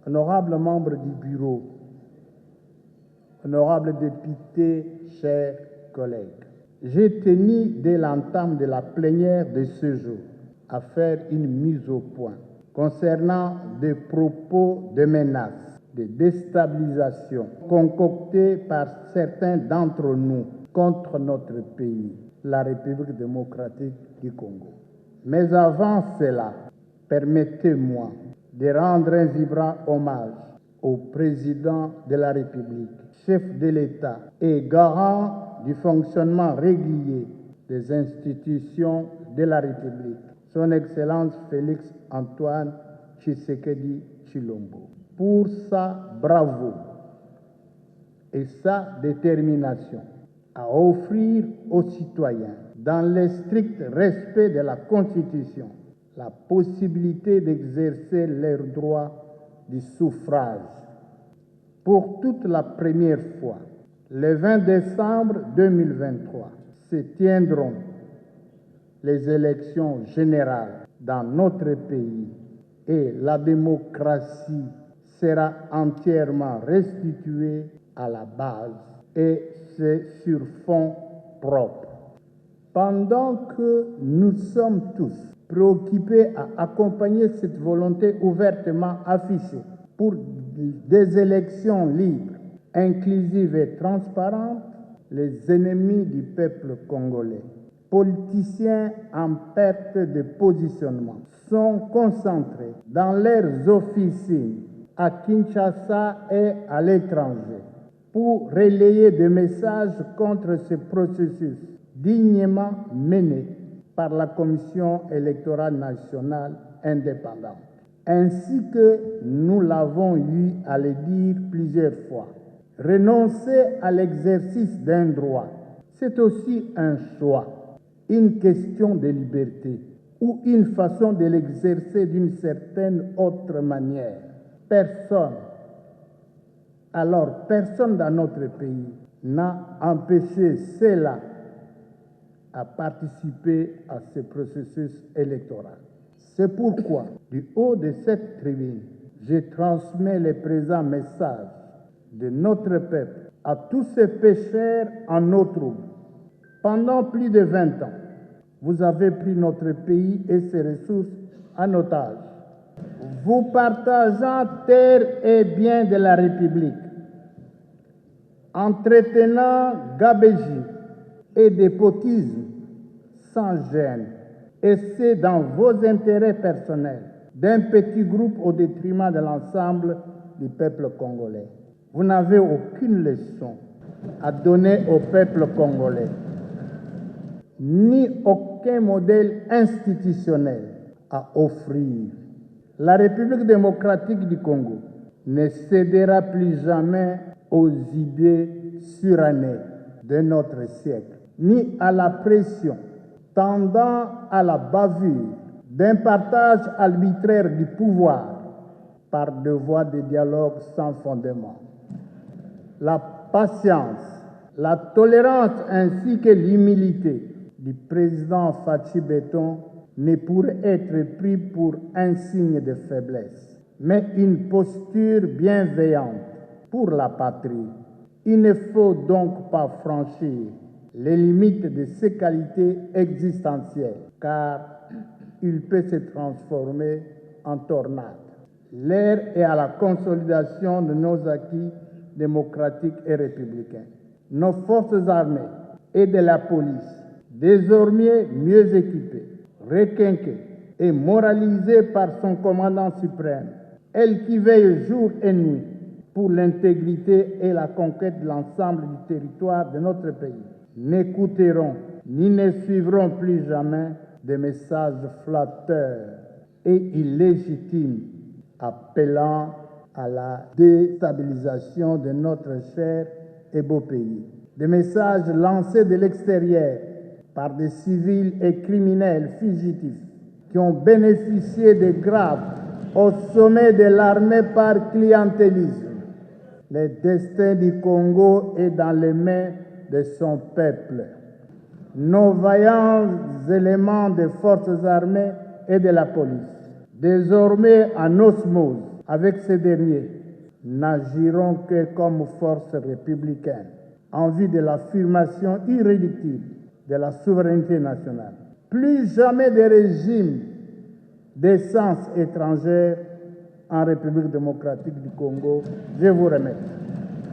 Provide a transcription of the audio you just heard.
honorables membres du bureau, honorables députés, chers collègues, j'ai tenu dès l'entame de la plénière de ce jour à faire une mise au point concernant des propos de menaces, de déstabilisation concoctés par certains d'entre nous contre notre pays, la République démocratique du Congo. Mais avant cela, permettez-moi de rendre un vibrant hommage au président de la République, chef de l'État et garant du fonctionnement régulier des institutions de la République, Son Excellence Félix Antoine Tshisekedi Tshilombo, pour sa bravoure et sa détermination à offrir aux citoyens, dans le strict respect de la Constitution, la possibilité d'exercer leur droit du suffrage. Pour toute la première fois, le 20 décembre 2023, se tiendront les élections générales dans notre pays et la démocratie sera entièrement restituée à la base et c'est sur fond propre. Pendant que nous sommes tous préoccupés à accompagner cette volonté ouvertement affichée pour des élections libres, inclusives et transparentes, les ennemis du peuple congolais, politiciens en perte de positionnement, sont concentrés dans leurs officines à Kinshasa et à l'étranger pour relayer des messages contre ce processus dignement mené par la Commission électorale nationale indépendante. Ainsi que nous l'avons eu à le dire plusieurs fois, renoncer à l'exercice d'un droit, c'est aussi un choix, une question de liberté ou une façon de l'exercer d'une certaine autre manière. Personne dans notre pays n'a empêché cela à participer à ce processus électoral. C'est pourquoi, du haut de cette tribune, je transmets le présent message de notre peuple à tous ces pécheurs en eau trouble. Pendant plus de 20 ans, vous avez pris notre pays et ses ressources en otage, vous partageant terres et biens de la République, entretenant gabegie et despotisme sans gêne, et c'est dans vos intérêts personnels d'un petit groupe au détriment de l'ensemble du peuple congolais. Vous n'avez aucune leçon à donner au peuple congolais, ni aucun modèle institutionnel à offrir. La République démocratique du Congo ne cédera plus jamais aux idées surannées de notre siècle, ni à la pression tendant à la bavure d'un partage arbitraire du pouvoir par des voies de dialogue sans fondement. La patience, la tolérance ainsi que l'humilité du président Fachi Beton ne pourrait être pris pour un signe de faiblesse, mais une posture bienveillante pour la patrie. Il ne faut donc pas franchir les limites de ses qualités existentielles, car il peut se transformer en tornade. L'heure est à la consolidation de nos acquis démocratiques et républicains. Nos forces armées et de la police, désormais mieux équipées, requinquées et moralisées par son commandant suprême, elle qui veille jour et nuit pour l'intégrité et la conquête de l'ensemble du territoire de notre pays, n'écouteront ni ne suivront plus jamais des messages flatteurs et illégitimes appelant à la déstabilisation de notre cher et beau pays. Des messages lancés de l'extérieur par des civils et criminels fugitifs qui ont bénéficié de grades au sommet de l'armée par clientélisme. Le destin du Congo est dans les mains de son peuple. Nos vaillants éléments des forces armées et de la police, désormais en osmose Avec ces derniers, n'agiront que comme force républicaine en vue de l'affirmation irréductible de la souveraineté nationale. Plus jamais de régime d'essence étrangère en République démocratique du Congo. Je vous remercie.